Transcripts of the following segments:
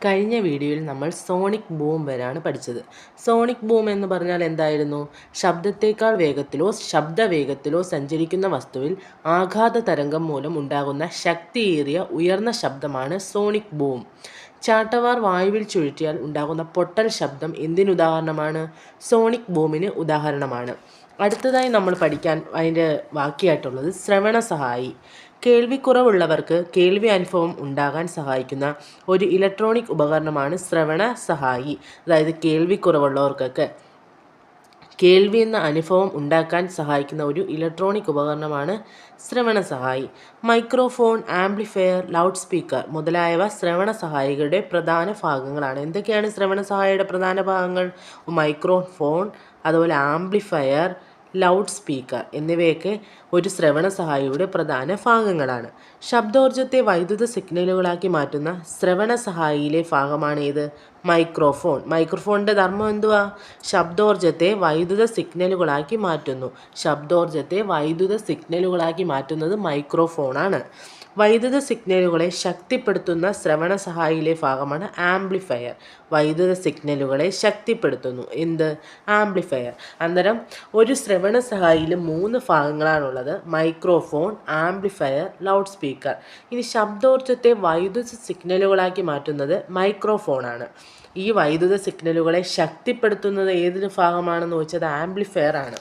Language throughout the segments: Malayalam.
കഴിഞ്ഞ വീഡിയോയിൽ നമ്മൾ സോണിക് ബൂം വരെയാണ് പഠിച്ചത്. സോണിക് ബൂം എന്ന് പറഞ്ഞാൽ എന്തായിരുന്നു? ശബ്ദത്തേക്കാൾ വേഗത്തിലോ ശബ്ദവേഗത്തിലോ സഞ്ചരിക്കുന്ന വസ്തുവിൽ ആഘാത തരംഗം മൂലം ഉണ്ടാകുന്ന ശക്തിയേറിയ ഉയർന്ന ശബ്ദമാണ് സോണിക് ബൂം. ചാട്ടവാർ വായുവിൽ ചുഴറ്റിയാൽ ഉണ്ടാകുന്ന പൊട്ടൽ ശബ്ദം എന്തിനുദാഹരണമാണ്? സോണിക് ബൂമിന് ഉദാഹരണമാണ്. അടുത്തതായി നമ്മൾ പഠിക്കാൻ അതിൻ്റെ ബാക്കിയായിട്ടുള്ളത് ശ്രവണ സഹായി. കേൾവിക്കുറവുള്ളവർക്ക് കേൾവി അനുഭവം ഉണ്ടാകാൻ സഹായിക്കുന്ന ഒരു ഇലക്ട്രോണിക് ഉപകരണമാണ് ശ്രവണ സഹായി. അതായത് കേൾവിക്കുറവുള്ളവർക്കൊക്കെ കേൾവി എന്ന അനുഭവം ഉണ്ടാക്കാൻ സഹായിക്കുന്ന ഒരു ഇലക്ട്രോണിക് ഉപകരണമാണ് ശ്രവണ സഹായി. മൈക്രോഫോൺ, ആംപ്ലിഫയർ, ലൗഡ് സ്പീക്കർ മുതലായവ ശ്രവണ സഹായികളുടെ പ്രധാന ഭാഗങ്ങളാണ്. എന്തൊക്കെയാണ് ശ്രവണ സഹായിയുടെ പ്രധാന ഭാഗങ്ങൾ? മൈക്രോഫോൺ, അതുപോലെ ആംപ്ലിഫയർ, ലൗഡ് സ്പീക്കർ എന്നിവയൊക്കെ ഒരു ശ്രവണ സഹായിയുടെ പ്രധാന ഭാഗങ്ങളാണ്. ശബ്ദോർജ്ജത്തെ വൈദ്യുത സിഗ്നലുകളാക്കി മാറ്റുന്ന ശ്രവണ സഹായിയിലെ ഭാഗമാണ് ഏത്? മൈക്രോഫോൺ. മൈക്രോഫോണിൻ്റെ ധർമ്മം എന്തുവാ? ശബ്ദോർജ്ജത്തെ വൈദ്യുത സിഗ്നലുകളാക്കി മാറ്റുന്നു. ശബ്ദോർജ്ജത്തെ വൈദ്യുത സിഗ്നലുകളാക്കി മാറ്റുന്നത് മൈക്രോഫോണാണ്. വൈദ്യുത സിഗ്നലുകളെ ശക്തിപ്പെടുത്തുന്ന ശ്രവണ സഹായിയിലെ ഭാഗമാണ് ആംപ്ലിഫയർ. വൈദ്യുത സിഗ്നലുകളെ ശക്തിപ്പെടുത്തുന്നു. എന്ത്? ആംപ്ലിഫയർ. അന്നേരം ഒരു ശ്രവണ സഹായിയിൽ 3 ഭാഗങ്ങളാണുള്ളത്: മൈക്രോഫോൺ, ആംപ്ലിഫയർ, ലൗഡ് സ്പീക്കർ. ഇനി ശബ്ദോർജ്ജത്തെ വൈദ്യുത സിഗ്നലുകളാക്കി മാറ്റുന്നത് മൈക്രോഫോണാണ്. ഈ വൈദ്യുത സിഗ്നലുകളെ ശക്തിപ്പെടുത്തുന്നത് ഏതൊരു ഭാഗമാണെന്ന് ചോദിച്ചത് ആംപ്ലിഫയർ ആണ്.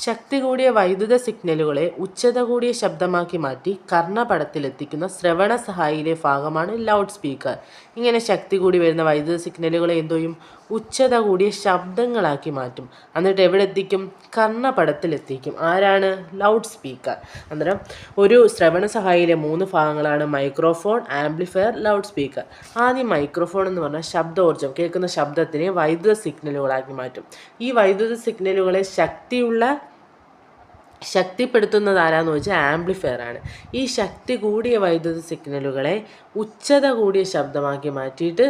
ശക്തി കൂടിയ വൈദ്യുത സിഗ്നലുകളെ ഉച്ചത കൂടിയ ശബ്ദമാക്കി മാറ്റി കർണപടത്തിലെത്തിക്കുന്ന ശ്രവണ സഹായിയിലെ ഭാഗമാണ് ലൗഡ് സ്പീക്കർ. ഇങ്ങനെ ശക്തി കൂടി വരുന്ന വൈദ്യുത സിഗ്നലുകളെ എന്തു ചെയ്യും? ഉച്ചത കൂടിയ ശബ്ദങ്ങളാക്കി മാറ്റും. എന്നിട്ട് എവിടെ എത്തിക്കും? കർണപടത്തിലെത്തിക്കും. ആരാണ്? Loud speaker. അന്നേരം ഒരു ശ്രവണ സഹായിയിലെ 3 ഭാഗങ്ങളാണ് മൈക്രോഫോൺ, ആംപ്ലിഫയർ, ലൗഡ് സ്പീക്കർ. ആദ്യം മൈക്രോഫോൺ എന്ന് പറഞ്ഞാൽ ശബ്ദോർജ്ജം, കേൾക്കുന്ന ശബ്ദത്തിനെ വൈദ്യുത സിഗ്നലുകളാക്കി മാറ്റും. ഈ വൈദ്യുത സിഗ്നലുകളെ ശക്തിപ്പെടുത്തുന്നത് ആരാന്ന് വെച്ചാൽ ആംപ്ലിഫയർ ആണ്. ഈ ശക്തി കൂടിയ വൈദ്യുത സിഗ്നലുകളെ ഉച്ചത കൂടിയ ശബ്ദമാക്കി മാറ്റിയിട്ട്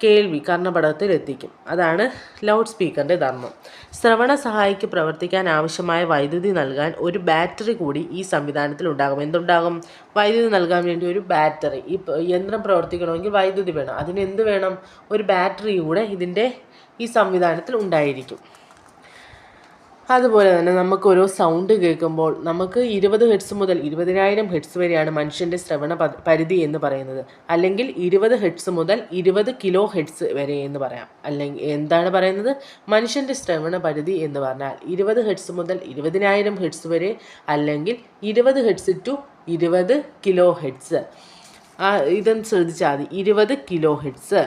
കേൾവി കർണപടത്തിൽ എത്തിക്കും. അതാണ് ലൗഡ് സ്പീക്കറിൻ്റെ ധർമ്മം. ശ്രവണ സഹായിക്ക് പ്രവർത്തിക്കാൻ ആവശ്യമായ വൈദ്യുതി നൽകാൻ ഒരു ബാറ്ററി കൂടി ഈ സംവിധാനത്തിൽ ഉണ്ടാകും. എന്തുണ്ടാകും? വൈദ്യുതി നൽകാൻ വേണ്ടി ഒരു ബാറ്ററി. ഈ യന്ത്രം പ്രവർത്തിക്കണമെങ്കിൽ വൈദ്യുതി വേണം. അതിന് എന്ത് വേണം? ഒരു ബാറ്ററി കൂടെ ഈ സംവിധാനത്തിൽ ഉണ്ടായിരിക്കും. അതുപോലെ തന്നെ നമുക്ക് ഓരോ സൗണ്ട് കേൾക്കുമ്പോൾ നമുക്ക് 20 ഹെർട്സ് മുതൽ 20,000 ഹെർട്സ് വരെയാണ് മനുഷ്യൻ്റെ ശ്രവണ പരിധി എന്ന് പറയുന്നത്. അല്ലെങ്കിൽ 20 ഹെർട്സ് മുതൽ 20 കിലോ ഹെർട്സ് വരെ എന്ന് പറയാം. അല്ലെങ്കിൽ എന്താണ് പറയുന്നത്? മനുഷ്യൻ്റെ ശ്രവണ പരിധി എന്ന് പറഞ്ഞാൽ 20 ഹെർട്സ് മുതൽ 20,000 ഹെർട്സ് വരെ, അല്ലെങ്കിൽ 20 ഹെർട്സ് ടു 20 കിലോ ഹെർട്സ്. ഇതൊന്ന് ശ്രദ്ധിച്ചാൽ മതി. 20 കിലോ ഹെർട്സ്.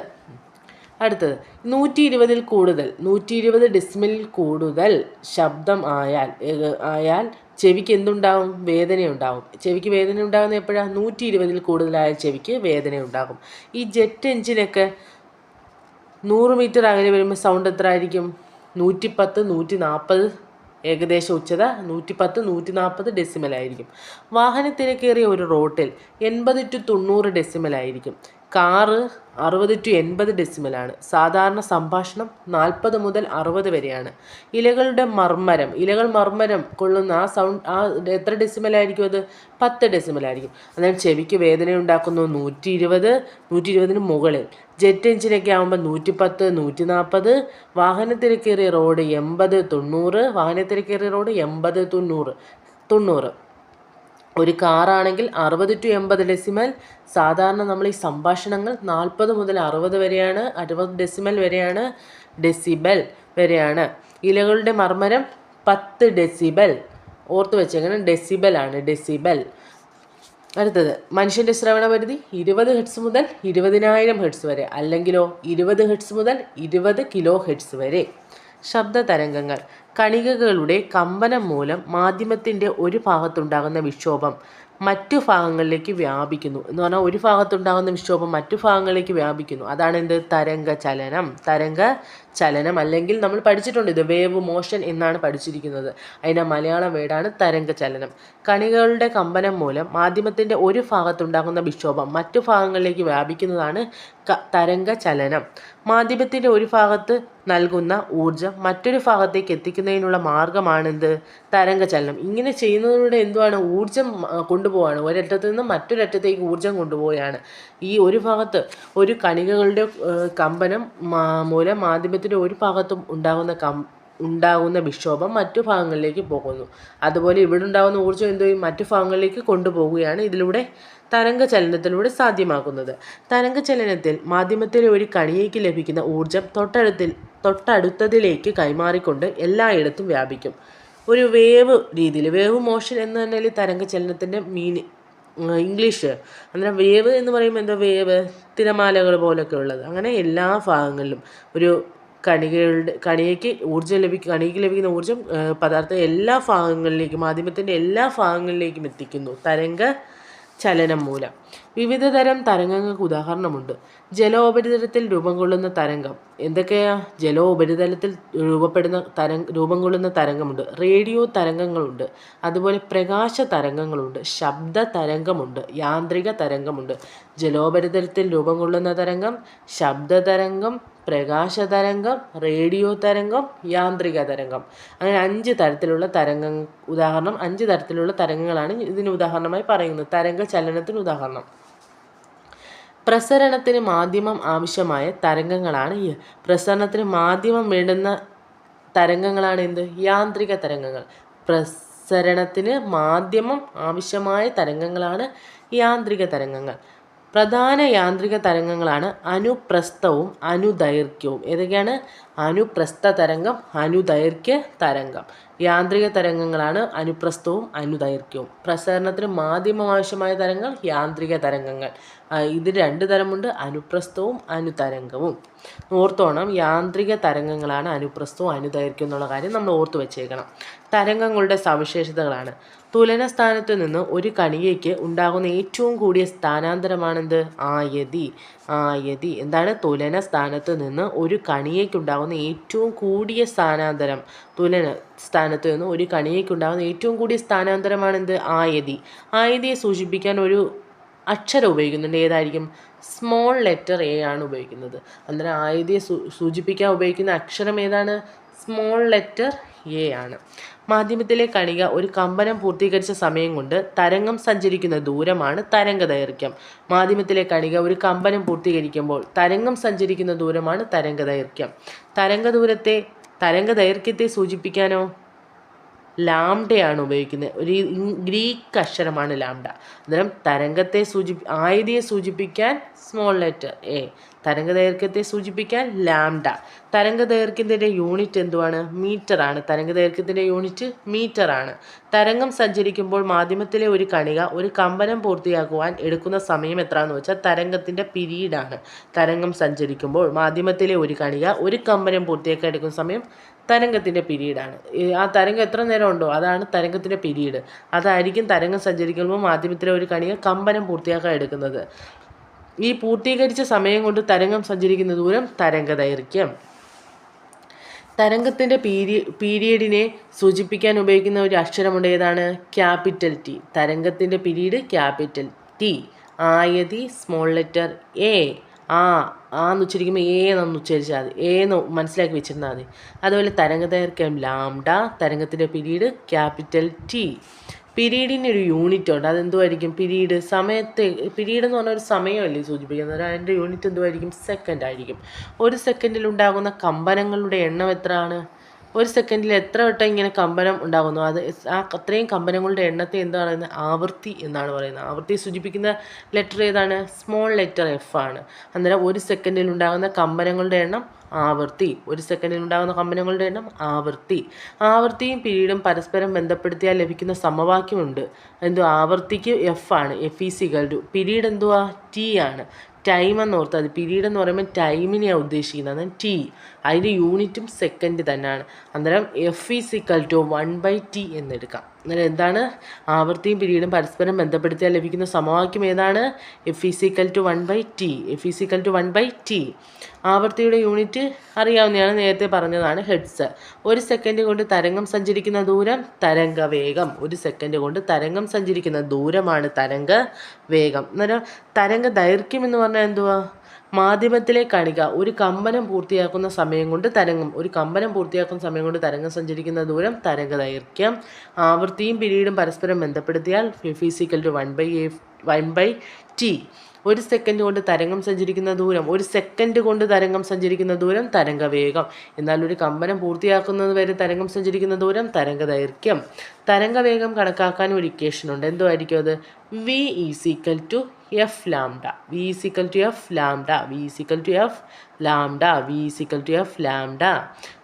അടുത്തത് 120 കൂടുതൽ 120 ഡെസിമലിൽ കൂടുതൽ ശബ്ദം ആയാൽ ചെവിക്ക് എന്തുണ്ടാവും? വേദനയുണ്ടാവും. ചെവിക്ക് വേദന ഉണ്ടാകുന്നത് എപ്പോഴാണ്? 120 കൂടുതലായ ചെവിക്ക് വേദനയുണ്ടാകും. ഈ ജെറ്റ് എഞ്ചിനൊക്കെ 100 മീറ്റർ അകലെ വരുമ്പോൾ സൗണ്ട് എത്ര ആയിരിക്കും? 110, 140, ഏകദേശം ഉച്ചത 110, 140 ഡെസിമലായിരിക്കും. വാഹനത്തിരക്കേറിയ ഒരു റോട്ടിൽ 80 to 90 ഡെസിമലായിരിക്കും. കാറ് 60 to 80 ഡെസിമലാണ്. സാധാരണ സംഭാഷണം 40 മുതൽ 60 വരെയാണ്. ഇലകൾ മർമ്മരം കൊള്ളുന്ന ആ സൗണ്ട് എത്ര ഡെസിമലായിരിക്കും? അത് 10 ഡെസിമലായിരിക്കും. അതായത് ചെവിക്ക് വേദന ഉണ്ടാക്കുന്നു 120, 120 മുകളിൽ. ജെറ്റ് എഞ്ചിനൊക്കെ ആകുമ്പോൾ 110, 140. വാഹനത്തിരക്കേറിയ റോഡ് 80, 90. വാഹനത്തിരക്കേറിയ റോഡ് 80, 90. ഒരു കാറാണെങ്കിൽ 60 to 80 ഡെസിമൽ. സാധാരണ നമ്മൾ ഈ സംഭാഷണങ്ങൾ 40 മുതൽ 60 വരെയാണ്. 60 ഡെസിമൽ വരെയാണ്. ഡെസിബൽ വരെയാണ്. ഇലകളുടെ മർമ്മരം 10 ഡെസിബൽ. ഓർത്ത് വെച്ചേക്കണം, ഡെസിബലാണ്. ഡെസിബൽ. അടുത്തത് മനുഷ്യൻ്റെ ശ്രവണ പരിധി 20 ഹെർട്സ് മുതൽ 20,000 ഹെർട്സ് വരെ, അല്ലെങ്കിലോ 20 ഹെർട്സ് മുതൽ 20 കിലോ ഹെർട്സ് വരെ. ശബ്ദ തരംഗങ്ങൾ കണികകളുടെ കമ്പനം മൂലം മാധ്യമത്തിൻ്റെ ഒരു ഭാഗത്തുണ്ടാകുന്ന വിക്ഷോഭം മറ്റു ഭാഗങ്ങളിലേക്ക് വ്യാപിക്കുന്നു. എന്ന് പറഞ്ഞാൽ ഒരു ഭാഗത്തുണ്ടാകുന്ന വിക്ഷോഭം മറ്റു ഭാഗങ്ങളിലേക്ക് വ്യാപിക്കുന്നു. അതാണ് എന്ത്? തരംഗ ചലനം. അല്ലെങ്കിൽ നമ്മൾ പഠിച്ചിട്ടുണ്ട്, ഇത് വേവ് മോഷൻ എന്നാണ് പഠിച്ചിരിക്കുന്നത്. അതിൻ്റെ മലയാളം വേർഡാണ് തരംഗ ചലനം. കണികകളുടെ കമ്പനം മൂലം മാധ്യമത്തിൻ്റെ ഒരു ഭാഗത്തുണ്ടാകുന്ന വിക്ഷോഭം മറ്റു ഭാഗങ്ങളിലേക്ക് വ്യാപിക്കുന്നതാണ് തരംഗ ചലനം. മാധ്യമത്തിൻ്റെ ഒരു ഭാഗത്ത് നൽകുന്ന ഊർജം മറ്റൊരു ഭാഗത്തേക്ക് എത്തിക്കുന്നതിനുള്ള മാർഗമാണെന്ത്? തരംഗചലനം. ഇങ്ങനെ ചെയ്യുന്നതിലൂടെ എന്തുവാണ്? ഊർജം കൊണ്ടുപോവാണ്. ഒരറ്റത്ത് നിന്ന് മറ്റൊരറ്റത്തേക്ക് ഊർജം കൊണ്ടുപോവുകയാണ്. ഈ ഒരു ഭാഗത്ത് ഒരു കണികകളുടെ കമ്പനം മൂലം മാധ്യമത്തിൻ്റെ ഒരു ഭാഗത്തും ഉണ്ടാകുന്ന വിക്ഷോഭം മറ്റു ഭാഗങ്ങളിലേക്ക് പോകുന്നു. അതുപോലെ ഇവിടെ ഉണ്ടാകുന്ന ഊർജ്ജം എന്തു ചെയ്യും? മറ്റു ഭാഗങ്ങളിലേക്ക് കൊണ്ടുപോവുകയാണ് ഇതിലൂടെ തരംഗചലനത്തിലൂടെ സാധ്യമാക്കുന്നത്. തരംഗചലനത്തിൽ മാധ്യമത്തിലെ ഒരു കണികയ്ക്ക് ലഭിക്കുന്ന ഊർജം തൊട്ടടുത്തതിലേക്ക് കൈമാറിക്കൊണ്ട് എല്ലായിടത്തും വ്യാപിക്കും. ഒരു വേവ് രീതിയിൽ, വേവ് മോഷൻ എന്ന് പറഞ്ഞാൽ തരംഗചലനത്തിൻ്റെ ഇംഗ്ലീഷ് അന്നേരം വേവ് എന്ന് പറയുമ്പോൾ എന്താ? വേവ് തിരമാലകൾ പോലൊക്കെ ഉള്ളത്. അങ്ങനെ എല്ലാ ഭാഗങ്ങളിലും ഒരു കണികയ്ക്ക് ലഭിക്കുന്ന ഊർജം പദാർത്ഥം എല്ലാ ഭാഗങ്ങളിലേക്കും, മാധ്യമത്തിൻ്റെ എല്ലാ ഭാഗങ്ങളിലേക്കും എത്തിക്കുന്നു തരംഗ ചലനം മൂലം. വിവിധ തരം തരംഗങ്ങൾക്ക് ഉദാഹരണമുണ്ട്. ജലോപരിതലത്തിൽ രൂപം കൊള്ളുന്ന തരംഗം. എന്തൊക്കെയാ? ജലോപരിതലത്തിൽ രൂപം കൊള്ളുന്ന തരംഗമുണ്ട്. റേഡിയോ തരംഗങ്ങളുണ്ട്. അതുപോലെ പ്രകാശ തരംഗങ്ങളുണ്ട്. ശബ്ദ തരംഗമുണ്ട്. യാന്ത്രിക തരംഗമുണ്ട്. ജലോപരിതലത്തിൽ രൂപം കൊള്ളുന്ന തരംഗം, ശബ്ദ തരംഗം, പ്രകാശ തരംഗം, റേഡിയോ തരംഗം, യാന്ത്രിക തരംഗം. അങ്ങനെ 5 തരത്തിലുള്ള ഉദാഹരണം 5 തരത്തിലുള്ള തരംഗങ്ങളാണ് ഇതിന് ഉദാഹരണമായി പറയുന്നത്. തരംഗ ചലനത്തിന് ഉദാഹരണം. പ്രസരണത്തിന് മാധ്യമം ആവശ്യമായ തരംഗങ്ങളാണ് പ്രസരണത്തിന് മാധ്യമം വേണ്ടുന്ന തരംഗങ്ങളാണ് എന്ത്? യാന്ത്രിക തരംഗങ്ങൾ. പ്രസരണത്തിന് മാധ്യമം ആവശ്യമായ തരംഗങ്ങളാണ് യാന്ത്രിക തരംഗങ്ങൾ. പ്രധാന യാന്ത്രിക തരംഗങ്ങളാണ് അനുപ്രസ്ഥവും അനുദൈർഘ്യവും. ഏതൊക്കെയാണ്? അനുപ്രസ്ഥ തരംഗം, അനുദൈർഘ്യ തരംഗം. യാന്ത്രിക തരംഗങ്ങളാണ് അനുപ്രസ്ഥവും അനുദൈർഘ്യവും. പ്രസരണത്തിന് മാധ്യമം ആവശ്യമായ തരംഗങ്ങൾ യാന്ത്രിക തരംഗങ്ങൾ. ഇത് 2 തരമുണ്ട്, അനുപ്രസ്ഥവും അനുതരംഗവും. ഓർത്തോണം, യാന്ത്രിക തരംഗങ്ങളാണ് അനുപ്രസ്ഥവും അനുദൈർഘ്യം എന്നുള്ള കാര്യം നമ്മൾ ഓർത്തു വെച്ചേക്കണം. തരംഗങ്ങളുടെ സവിശേഷതകളാണ്. തുലന സ്ഥാനത്ത് നിന്ന് ഒരു കണികയ്ക്ക് ഉണ്ടാകുന്ന ഏറ്റവും കൂടിയ സ്ഥാനാന്തരമാണെന്ത്? ആയതി. എന്താണ്? തുലന സ്ഥാനത്ത് നിന്ന് ഒരു കണികയ്ക്കുണ്ടാകുന്ന ഏറ്റവും കൂടിയ സ്ഥാനാന്തരം. തുലന സ്ഥാനത്ത് നിന്ന് ഒരു കണികയ്ക്കുണ്ടാകുന്ന ഏറ്റവും കൂടിയ സ്ഥാനാന്തരമാണെന്ത്? ആയതിയെ സൂചിപ്പിക്കാൻ ഒരു അക്ഷരം ഉപയോഗിക്കുന്നുണ്ട്. ഏതായിരിക്കും? സ്മോൾ ലെറ്റർ എ ആണ് ഉപയോഗിക്കുന്നത്. അന്നേരം ആയതിയെ സൂചിപ്പിക്കാൻ ഉപയോഗിക്കുന്ന അക്ഷരം ഏതാണ്? സ്മോൾ ലെറ്റർ എ ആണ്. മാധ്യമത്തിലെ കണിക ഒരു കമ്പനം പൂർത്തീകരിച്ച സമയം കൊണ്ട് തരംഗം സഞ്ചരിക്കുന്ന ദൂരമാണ് തരംഗദൈർഘ്യം. മാധ്യമത്തിലെ കണിക ഒരു കമ്പനം പൂർത്തീകരിക്കുമ്പോൾ തരംഗം സഞ്ചരിക്കുന്ന ദൂരമാണ് തരംഗദൈർഘ്യം. തരംഗദൈർഘ്യത്തെ സൂചിപ്പിക്കാനോ ലാംഡയാണ് ഉപയോഗിക്കുന്നത്. ഒരു ഗ്രീക്ക് അക്ഷരമാണ് ലാംഡ. അന്നേരം ആയതിയെ സൂചിപ്പിക്കാൻ സ്മോൾ ലെറ്റർ എ, തരംഗദൈർഘ്യത്തെ സൂചിപ്പിക്കാൻ ലാംഡ. തരംഗദൈർഘ്യത്തിൻ്റെ യൂണിറ്റ് എന്തുവാണ്? മീറ്റർ ആണ്. തരംഗദൈർഘ്യത്തിൻ്റെ യൂണിറ്റ് മീറ്റർ ആണ്. തരംഗം സഞ്ചരിക്കുമ്പോൾ മാധ്യമത്തിലെ ഒരു കണിക ഒരു കമ്പനം പൂർത്തിയാക്കുവാൻ എടുക്കുന്ന സമയം എത്രയെന്ന് വെച്ചാൽ തരംഗത്തിൻ്റെ പീരീഡാണ്. തരംഗം സഞ്ചരിക്കുമ്പോൾ മാധ്യമത്തിലെ ഒരു കണിക ഒരു കമ്പനം പൂർത്തിയാക്കാൻ എടുക്കുന്ന സമയം തരംഗത്തിൻ്റെ പീരീഡാണ്. ആ തരംഗം എത്ര നേരം ഉണ്ടോ അതാണ് തരംഗത്തിൻ്റെ പീരീഡ്. അതായിരിക്കും തരംഗം സഞ്ചരിക്കുമ്പോൾ മാധ്യമത്തിലെ ഒരു കണിക കമ്പനം പൂർത്തിയാക്കാൻ എടുക്കുന്നത്. ഈ പൂർത്തീകരിച്ച സമയം കൊണ്ട് തരംഗം സഞ്ചരിക്കുന്ന ദൂരം തരംഗദൈർഘ്യം. തരംഗത്തിൻ്റെ പീരീഡിനെ സൂചിപ്പിക്കാൻ ഉപയോഗിക്കുന്ന ഒരു അക്ഷരമുണ്ട്. ഏതാണ്? Capital T. തരംഗത്തിൻ്റെ പീരീഡ് ക്യാപിറ്റൽ ടി. ആയതി സ്മോൾ ലെറ്റർ എ. എന്ന് ഉച്ചരിക്കുമ്പോൾ എന്ന് ഉച്ചരിച്ചാൽ മതി. എന്ന് മനസ്സിലാക്കി വെച്ചിരുന്നാൽ മതി. അതുപോലെ തരംഗദൈർഘ്യം ലാംഡ. തരംഗത്തിൻ്റെ പീരീഡ് ക്യാപിറ്റൽ ടി. പീരീഡിന് ഒരു യൂണിറ്റ് ഉണ്ട്. അതെന്തുമായിരിക്കും? പീരീഡ് എന്ന് പറഞ്ഞാൽ ഒരു സമയമല്ലേ സൂചിപ്പിക്കുന്നത്. അതിൻ്റെ യൂണിറ്റ് എന്തുമായിരിക്കും? സെക്കൻഡ് ആയിരിക്കും. ഒരു സെക്കൻഡിൽ ഉണ്ടാകുന്ന കമ്പനങ്ങളുടെ എണ്ണം എത്രയാണ്? ഒരു സെക്കൻഡിൽ എത്ര വട്ടം ഇങ്ങനെ കമ്പനം ഉണ്ടാകുന്നു അത്രയും കമ്പനങ്ങളുടെ എണ്ണത്തെ എന്താണ് പറയുന്നത്? ആവൃത്തി എന്നാണ് പറയുന്നത്. ആവൃത്തി സൂചിപ്പിക്കുന്ന ലെറ്റർ ഏതാണ്? സ്മോൾ ലെറ്റർ എഫ് ആണ്. അന്നേരം ഒരു സെക്കൻഡിൽ ഉണ്ടാകുന്ന കമ്പനങ്ങളുടെ എണ്ണം ആവൃത്തി. ഒരു സെക്കൻഡിൽ ഉണ്ടാകുന്ന കമ്പനങ്ങളുടെ എണ്ണം ആവൃത്തി. ആവൃത്തിയും പീരീഡും പരസ്പരം ബന്ധപ്പെടുത്തിയാൽ ലഭിക്കുന്ന സമവാക്യമുണ്ട്. ആവൃത്തിക്ക് എഫ് ആണ്. F=, പീരീഡ് എന്തുവാ? ടി ആണ്. ടൈം എന്ന് ഓർത്താൽ മതി. പീരീഡ് എന്ന് പറയുമ്പോൾ ടൈമിനെയാണ് ഉദ്ദേശിക്കുന്നത്. ടി അതിൻ്റെ യൂണിറ്റും സെക്കൻഡ് തന്നെയാണ്. അന്നേരം F=1/t എന്നെടുക്കാം. അന്നേരം എന്താണ്? ആവൃത്തിയും പീരീഡും പരസ്പരം ബന്ധപ്പെടുത്തിയാൽ ലഭിക്കുന്ന സമവാക്യം ഏതാണ്? F=1/t. ആവൃത്തിയുടെ യൂണിറ്റ് അറിയാവുന്നതാണ്, നേരത്തെ പറഞ്ഞതാണ്, ഹെഡ്സ്. ഒരു സെക്കൻഡ് കൊണ്ട് തരംഗം സഞ്ചരിക്കുന്ന ദൂരം തരംഗവേഗം. ഒരു സെക്കൻഡ് കൊണ്ട് തരംഗം സഞ്ചരിക്കുന്ന ദൂരമാണ് തരംഗവേഗം. അന്നേരം തരംഗ ദൈർഘ്യം എന്ന് പറഞ്ഞാൽ എന്തുവാ? മാധ്യമത്തിലെ കണിക ഒരു കമ്പനം പൂർത്തിയാക്കുന്ന സമയം കൊണ്ട് തരംഗം സഞ്ചരിക്കുന്ന ദൂരം തരംഗദൈർഘ്യം. ആവൃത്തിയും പിരീഡും പരസ്പരം ബന്ധപ്പെടുത്തിയാൽ F = 1/t. ഒരു സെക്കൻഡ് കൊണ്ട് തരംഗം സഞ്ചരിക്കുന്ന ദൂരം തരംഗവേഗം. എന്നാൽ ഒരു കമ്പനം പൂർത്തിയാക്കുന്നത് വരെ തരംഗം സഞ്ചരിക്കുന്ന ദൂരം തരംഗദൈർഘ്യം. തരംഗവേഗം കണക്കാക്കാൻ ഒരു ഇക്വേഷൻ ഉണ്ട്. എന്തുമായിരിക്കും അത്? V = F lambda.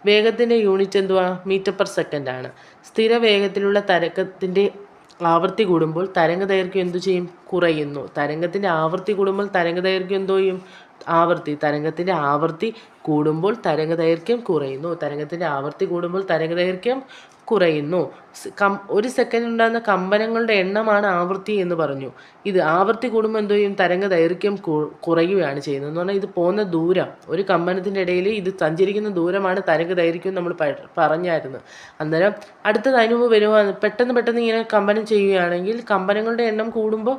വേഗത്തിൻ്റെ യൂണിറ്റ് എന്തുവാ? മീറ്റർ/സെക്കൻഡ് ആണ്. സ്ഥിരവേഗത്തിലുള്ള തരംഗത്തിൻ്റെ ആവൃത്തി കൂടുമ്പോൾ തരംഗദൈർഘ്യം എന്തു ചെയ്യും? കുറയുന്നു. തരംഗത്തിൻ്റെ ആവൃത്തി കൂടുമ്പോൾ തരംഗദൈർഘ്യം എന്തോ ചെയ്യും? തരംഗത്തിൻ്റെ ആവൃത്തി കൂടുമ്പോൾ തരംഗദൈർഘ്യം കുറയുന്നു. ഒരു സെക്കൻഡ് ഉണ്ടാകുന്ന കമ്പനങ്ങളുടെ എണ്ണമാണ് ആവൃത്തി എന്ന് പറഞ്ഞു. ഇത് ആവൃത്തി കൂടുമ്പോൾ എന്തോ ചെയ്യും? തരംഗദൈർഘ്യം കുറയുകയാണ് ചെയ്യുന്നത്. എന്ന് പറഞ്ഞാൽ ഇത് പോകുന്ന ദൂരം, ഒരു കമ്പനത്തിൻ്റെ ഇടയിൽ ഇത് സഞ്ചരിക്കുന്ന ദൂരമാണ് തരംഗദൈർഘ്യം നമ്മൾ പറഞ്ഞായിരുന്നു. അന്നേരം അടുത്തത് അതിനുമുമ്പ് വരുവാണ്, പെട്ടെന്ന് ഇങ്ങനെ കമ്പനം ചെയ്യുകയാണെങ്കിൽ കമ്പനങ്ങളുടെ എണ്ണം കൂടുമ്പോൾ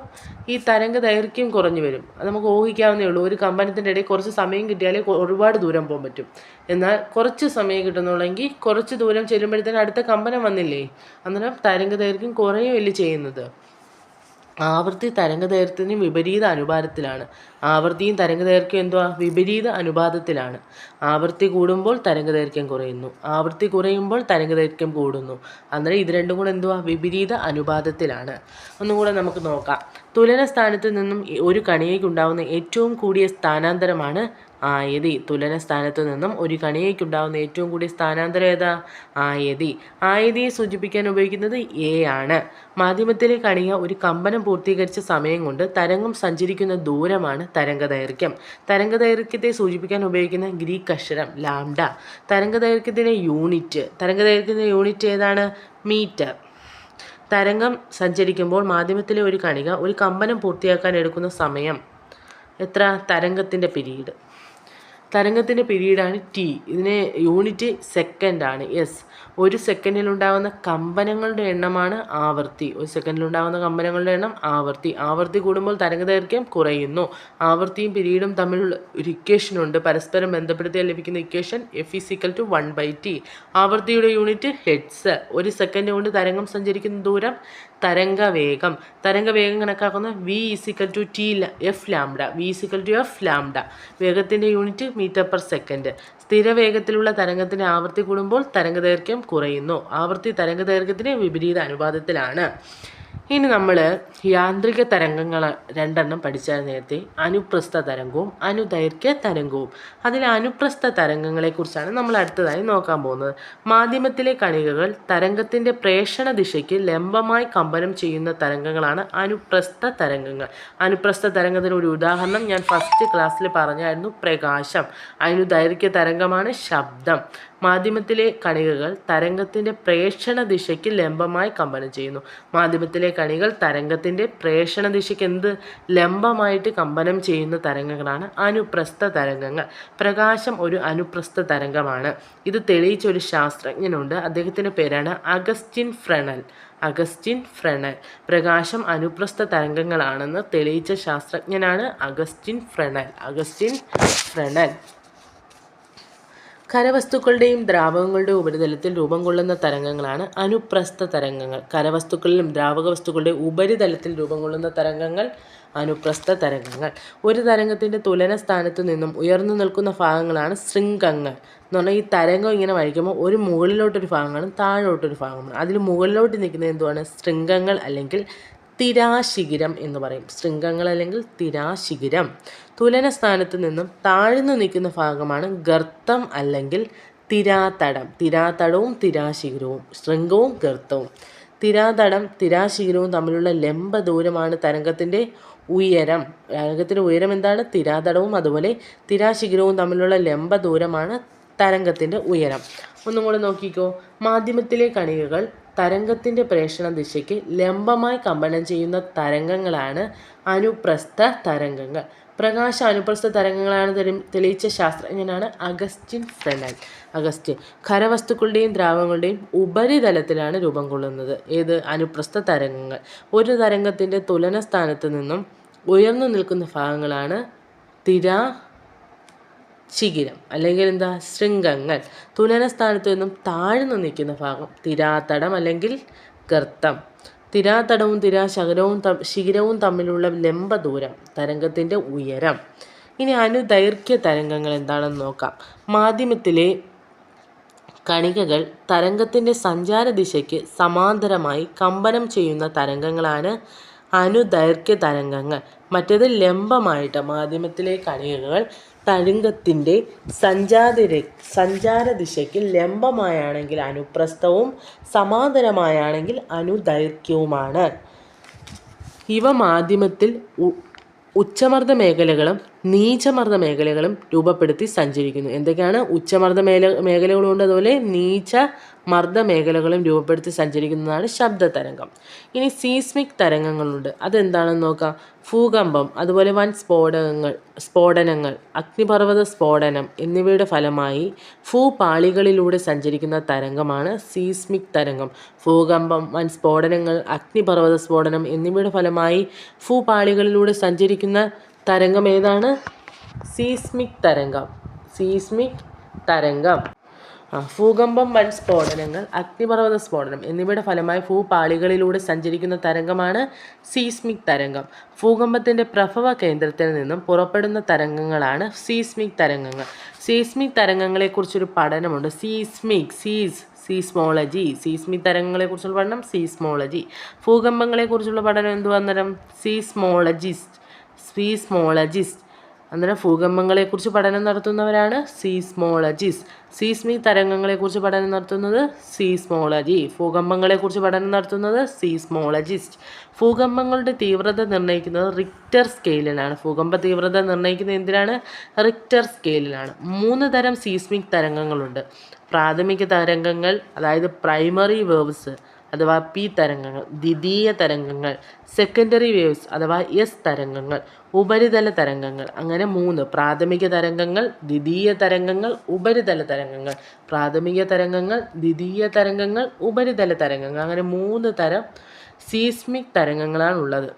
ഈ തരംഗദൈർഘ്യം കുറഞ്ഞു വരും. അത് നമുക്ക് ഊഹിക്കാവുന്നേ ഉള്ളൂ. ഒരു കമ്പനത്തിൻ്റെ ഇടയിൽ കുറച്ച് സമയം കിട്ടിയാലേ ഒരുപാട് ദൂരം പോകാൻ പറ്റും. എന്നാൽ കുറച്ച് സമയം കിട്ടുന്നുള്ളെങ്കിൽ കുറച്ച് ദൂരം ചെല്ലുമ്പോഴത്തേനും അടുത്ത കമ്പനം വന്നില്ലേ, അന്നേരം തരംഗദൈർഘ്യം കുറയുകയല്ലേ ചെയ്യുന്നത്. ആവൃത്തി തരംഗദൈർഘ്യത്തിന് വിപരീത അനുപാതത്തിലാണ്. ആവൃത്തിയും തരംഗദൈർഘ്യം എന്തുവാ? വിപരീത അനുപാതത്തിലാണ്. ആവൃത്തി കൂടുമ്പോൾ തരംഗദൈർഘ്യം കുറയുന്നു, ആവൃത്തി കുറയുമ്പോൾ തരംഗദൈർഘ്യം കൂടുന്നു. അന്നേരം ഇത് രണ്ടും കൂടെ എന്തുവാ? വിപരീത അനുപാതത്തിലാണ്. ഒന്നും കൂടെ നമുക്ക് നോക്കാം. തുലന സ്ഥാനത്ത് നിന്നും ഒരു കണികയ്ക്കുണ്ടാവുന്ന ഏറ്റവും കൂടിയ സ്ഥാനാന്തരമാണ് ആയതി. തുലന സ്ഥാനത്ത് നിന്നും ഒരു കണികയ്ക്കുണ്ടാവുന്ന ഏറ്റവും കൂടിയ സ്ഥാനാന്തരം ഏതാ? ആയതി. ആയതിയെ സൂചിപ്പിക്കാൻ ഉപയോഗിക്കുന്നത് A ആണ്. മാധ്യമത്തിലെ കണിക ഒരു കമ്പനം പൂർത്തീകരിച്ച സമയം കൊണ്ട് തരംഗം സഞ്ചരിക്കുന്ന ദൂരമാണ് തരംഗദൈർഘ്യം. തരംഗദൈർഘ്യത്തെ സൂചിപ്പിക്കാൻ ഉപയോഗിക്കുന്ന ഗ്രീക്ക് അക്ഷരം ലാംഡ. തരംഗദൈർഘ്യത്തിൻ്റെ യൂണിറ്റ് ഏതാണ്? മീറ്റർ. തരംഗം സഞ്ചരിക്കുമ്പോൾ മാധ്യമത്തിലെ ഒരു കണിക ഒരു കമ്പനം പൂർത്തിയാക്കാൻ എടുക്കുന്ന സമയം എത്ര? തരംഗത്തിൻ്റെ പീരീഡാണ് T. ഇതിന് യൂണിറ്റ് സെക്കൻഡാണ്. ഒരു സെക്കൻഡിലുണ്ടാകുന്ന കമ്പനങ്ങളുടെ എണ്ണമാണ് ആവൃത്തി. ആവൃത്തി കൂടുമ്പോൾ തരംഗദൈർഘ്യം കുറയുന്നു. ആവൃത്തിയും പീരീഡും തമ്മിലുള്ള ഒരു ഇക്വേഷനുണ്ട്. പരസ്പരം ബന്ധപ്പെടുത്തിയാൽ ലഭിക്കുന്ന ഇക്വേഷൻ F = 1/t. ആവൃത്തിയുടെ യൂണിറ്റ് ഹെഡ്സ്. ഒരു സെക്കൻഡ് കൊണ്ട് തരംഗം സഞ്ചരിക്കുന്ന ദൂരം തരംഗവേഗം. തരംഗവേഗം കണക്കാക്കുന്ന V = F lambda. വേഗത്തിൻ്റെ unit metre second. സ്ഥിരവേഗത്തിലുള്ള തരംഗത്തിൻ്റെ ആവൃത്തി കൂടുമ്പോൾ തരംഗദൈർഘ്യം കുറയുന്നു. ആവൃത്തി തരംഗദൈർഘ്യത്തിന് വിപരീത അനുപാതത്തിലാണ്. ഇനി നമ്മൾ യാന്ത്രിക തരംഗങ്ങൾ രണ്ടെണ്ണം പഠിച്ചാൽ നേരത്തെ, അനുപ്രസ്ഥ തരംഗവും അനുദൈർഘ്യ തരംഗവും. അതിൽ അനുപ്രസ്ഥ തരംഗങ്ങളെക്കുറിച്ചാണ് നമ്മൾ അടുത്തതായി നോക്കാൻ പോകുന്നത്. മാധ്യമത്തിലെ കണികകൾ തരംഗത്തിൻ്റെ പ്രേഷണ ദിശയ്ക്ക് ലംബമായി കമ്പനം ചെയ്യുന്ന തരംഗങ്ങളാണ് അനുപ്രസ്ഥ തരംഗങ്ങൾ. അനുപ്രസ്ഥ തരംഗത്തിന് ഒരു ഉദാഹരണം ഞാൻ ഫസ്റ്റ് ക്ലാസ്സിൽ പറഞ്ഞായിരുന്നു, പ്രകാശം. അനുദൈർഘ്യ തരംഗമാണ് ശബ്ദം. മാധ്യമത്തിലെ കണികകൾ തരംഗത്തിൻ്റെ പ്രേഷണ ദിശയ്ക്ക് ലംബമായി കമ്പനം ചെയ്യുന്നു. മാധ്യമത്തിലെ കണികൾ തരംഗത്തിൻ്റെ പ്രേഷണ ദിശയ്ക്ക് ലംബമായിട്ട് കമ്പനം ചെയ്യുന്ന തരംഗങ്ങളാണ് അനുപ്രസ്ഥ തരംഗങ്ങൾ. പ്രകാശം ഒരു അനുപ്രസ്ഥ തരംഗമാണ്. ഇത് തെളിയിച്ച ഒരു ശാസ്ത്രജ്ഞനുണ്ട്. അദ്ദേഹത്തിൻ്റെ പേരാണ് അഗസ്റ്റിൻ ഫ്രെണൽ. പ്രകാശം അനുപ്രസ്ഥ തരംഗങ്ങളാണെന്ന് തെളിയിച്ച ശാസ്ത്രജ്ഞനാണ് അഗസ്റ്റിൻ ഫ്രെണൽ. ഖരവസ്തുക്കളുടെയും ദ്രാവകങ്ങളുടെയും ഉപരിതലത്തിൽ രൂപം കൊള്ളുന്ന തരംഗങ്ങളാണ് അനുപ്രസ്ഥ തരംഗങ്ങൾ. ഖരവസ്തുക്കളിലും ദ്രാവക വസ്തുക്കളുടെയും ഉപരിതലത്തിൽ രൂപം കൊള്ളുന്ന തരംഗങ്ങൾ അനുപ്രസ്ഥ തരംഗങ്ങൾ. ഒരു തരംഗത്തിൻ്റെ തുലന സ്ഥാനത്തു നിന്നും ഉയർന്നു നിൽക്കുന്ന ഭാഗങ്ങളാണ് ശൃംഗങ്ങൾ. എന്ന് പറഞ്ഞാൽ ഈ തരംഗം ഇങ്ങനെ വഹിക്കുമ്പോൾ ഒരു മുകളിലോട്ടൊരു ഭാഗമാണ് താഴോട്ടൊരു ഭാഗമാണ്. അതിൽ മുകളിലോട്ട് നിൽക്കുന്നത് എന്തുവാണ്? ശൃംഗങ്ങൾ അല്ലെങ്കിൽ തിരാശിഖിരം എന്ന് പറയും. ശൃംഗങ്ങൾ അല്ലെങ്കിൽ തിരാശിഖിരം. തുലന സ്ഥാനത്ത് നിന്നും താഴ്ന്നു നിൽക്കുന്ന ഭാഗമാണ് ഗർത്തം അല്ലെങ്കിൽ തിരാതടം. തിരാതടവും തിരാശിഖിരവും, ശൃംഗവും ഗർത്തവും. തിരാശിഖിരവും തമ്മിലുള്ള ലംബ ദൂരമാണ് തരംഗത്തിൻ്റെ ഉയരം. തരംഗത്തിൻ്റെ ഉയരം എന്താണ്? തിരാതടവും അതുപോലെ തിരാശിഖിരവും തമ്മിലുള്ള ലംബ ദൂരമാണ് തരംഗത്തിൻ്റെ ഉയരം. ഒന്നും കൂടെ നോക്കിക്കോ. മാധ്യമത്തിലെ കണികകൾ തരംഗത്തിൻ്റെ പ്രേഷണ ദിശയ്ക്ക് ലംബമായി കമ്പനം ചെയ്യുന്ന തരംഗങ്ങളാണ് അനുപ്രസ്ഥ തരംഗങ്ങൾ. പ്രകാശ അനുപ്രസ്ഥ തരംഗങ്ങളാണ് തെളിയിച്ച ശാസ്ത്രജ്ഞനാണ് അഗസ്റ്റിൻ ഫ്രെണൽ. ഖരവസ്തുക്കളുടെയും ദ്രാവകങ്ങളുടെയും ഉപരിതലത്തിലാണ് രൂപം കൊള്ളുന്നത്. ഏത്? അനുപ്രസ്ഥ തരംഗങ്ങൾ. ഒരു തരംഗത്തിൻ്റെ തുലന സ്ഥാനത്ത് നിന്നും ഉയർന്നു നിൽക്കുന്ന ഭാഗങ്ങളാണ് ശിഖിരം അല്ലെങ്കിൽ എന്താ ശൃംഗങ്ങൾ. തുലന സ്ഥാനത്ത് നിന്നും താഴ്ന്നു നിൽക്കുന്ന ഭാഗം തിരാത്തടം അല്ലെങ്കിൽ ഗർത്തം. തിരാത്തടവും ശിഖിരവും തമ്മിലുള്ള ലംബ ദൂരം, തരംഗത്തിൻ്റെ ഉയരം. ഇനി അനുദൈർഘ്യ തരംഗങ്ങൾ എന്താണെന്ന് നോക്കാം. മാധ്യമത്തിലെ കണികകൾ തരംഗത്തിൻ്റെ സഞ്ചാര ദിശയ്ക്ക് സമാന്തരമായി കമ്പനം ചെയ്യുന്ന തരംഗങ്ങളാണ് അനുദൈർഘ്യ തരംഗങ്ങൾ. മറ്റേത് ലംബമായിട്ട് മാധ്യമത്തിലെ കണികകൾ തരംഗത്തിൻ്റെ സഞ്ചാര ദിശയ്ക്ക് ലംബമായാണെങ്കിൽ അനുപ്രസ്ഥവും സമാന്തരമായാണെങ്കിൽ അനുദൈർഘ്യവുമാണ്. ഇവ മാധ്യമത്തിൽ ഉച്ചമർദ്ദ മേഖലകളും നീചമർദ്ദ മേഖലകളും രൂപപ്പെടുത്തി സഞ്ചരിക്കുന്നു. എന്തൊക്കെയാണ്? ഉച്ചമർദ്ദ മേഖലകളുണ്ട്, അതുപോലെ നീചമർദ്ദ മേഖലകളും രൂപപ്പെടുത്തി സഞ്ചരിക്കുന്നതാണ് ശബ്ദതരംഗം. ഇനി സീസ്മിക് തരംഗങ്ങളുണ്ട്. അതെന്താണെന്ന് നോക്കാം. ഭൂകമ്പം, അതുപോലെ വൻ സ്ഫോടനങ്ങൾ, അഗ്നിപർവ്വത സ്ഫോടനം എന്നിവയുടെ ഫലമായി ഭൂപാളികളിലൂടെ സഞ്ചരിക്കുന്ന തരംഗമാണ് സീസ്മിക് തരംഗം. ഭൂകമ്പം, വൻ സ്ഫോടനങ്ങൾ, അഗ്നിപർവ്വത സ്ഫോടനം എന്നിവയുടെ ഫലമായി ഭൂപാളികളിലൂടെ സഞ്ചരിക്കുന്ന തരംഗം ഏതാണ്? സീസ്മിക് തരംഗം. സീസ്മിക് തരംഗം. ഭൂകമ്പം, വൻ സ്ഫോടനങ്ങൾ, അഗ്നിപർവ്വത സ്ഫോടനം എന്നിവയുടെ ഫലമായി ഭൂപാളികളിലൂടെ സഞ്ചരിക്കുന്ന തരംഗമാണ് സീസ്മിക് തരംഗം. ഭൂകമ്പത്തിൻ്റെ പ്രഭവ കേന്ദ്രത്തിൽ നിന്നും പുറപ്പെടുന്ന തരംഗങ്ങളാണ് സീസ്മിക് തരംഗങ്ങൾ. സീസ്മിക് തരംഗങ്ങളെക്കുറിച്ചൊരു പഠനമുണ്ട്. സീസ്മോളജി. സീസ്മിക് തരംഗങ്ങളെക്കുറിച്ചുള്ള പഠനം സീസ്മോളജി. ഭൂകമ്പങ്ങളെക്കുറിച്ചുള്ള പഠനം എന്തുവാ അന്നേരം? സീസ്മോളജിസ്റ്റ്. അന്നേരം ഭൂകമ്പങ്ങളെക്കുറിച്ച് പഠനം നടത്തുന്നവരാണ് സീസ്മോളജിസ്റ്റ്. സീസ്മിക് തരംഗങ്ങളെക്കുറിച്ച് പഠനം നടത്തുന്നത് സീസ്മോളജി. ഭൂകമ്പങ്ങളെക്കുറിച്ച് പഠനം നടത്തുന്നത് സീസ്മോളജിസ്റ്റ്. ഭൂകമ്പങ്ങളുടെ തീവ്രത നിർണ്ണയിക്കുന്നത് റിക്ടർ സ്കെയിലിലാണ്. ഭൂകമ്പ തീവ്രത നിർണ്ണയിക്കുന്നത് എന്തിനാണ്? റിക്ടർ സ്കെയിലിലാണ്. 3 തരം സീസ്മിക് തരംഗങ്ങളുണ്ട്. പ്രാഥമിക തരംഗങ്ങൾ, അതായത് പ്രൈമറി വേവ്സ് അഥവാ പി തരംഗങ്ങൾ, ദ്വിതീയ തരംഗങ്ങൾ, സെക്കൻഡറി വേവ്സ് അഥവാ എസ് തരംഗങ്ങൾ, ഉപരിതല തരംഗങ്ങൾ. അങ്ങനെ 3: പ്രാഥമിക തരംഗങ്ങൾ, ദ്വിതീയ തരംഗങ്ങൾ, ഉപരിതല തരംഗങ്ങൾ. പ്രാഥമിക തരംഗങ്ങൾ, ദ്വിതീയ തരംഗങ്ങൾ, ഉപരിതല തരംഗങ്ങൾ. അങ്ങനെ 3 തരം സീസ്മിക് തരംഗങ്ങളാണുള്ളത്.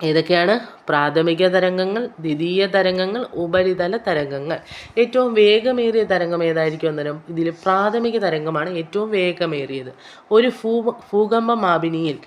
ഏതൊക്കെയാണ്? പ്രാഥമിക തരംഗങ്ങൾ, ദ്വിതീയ തരംഗങ്ങൾ, ഉപരിതല തരംഗങ്ങൾ. ഏറ്റവും വേഗമേറിയ തരംഗം ഏതായിരിക്കും അന്നേരം? ഇതിൽ പ്രാഥമിക തരംഗമാണ് ഏറ്റവും വേഗമേറിയത്. ഒരു ഭൂകമ്പമാപിനിയിൽ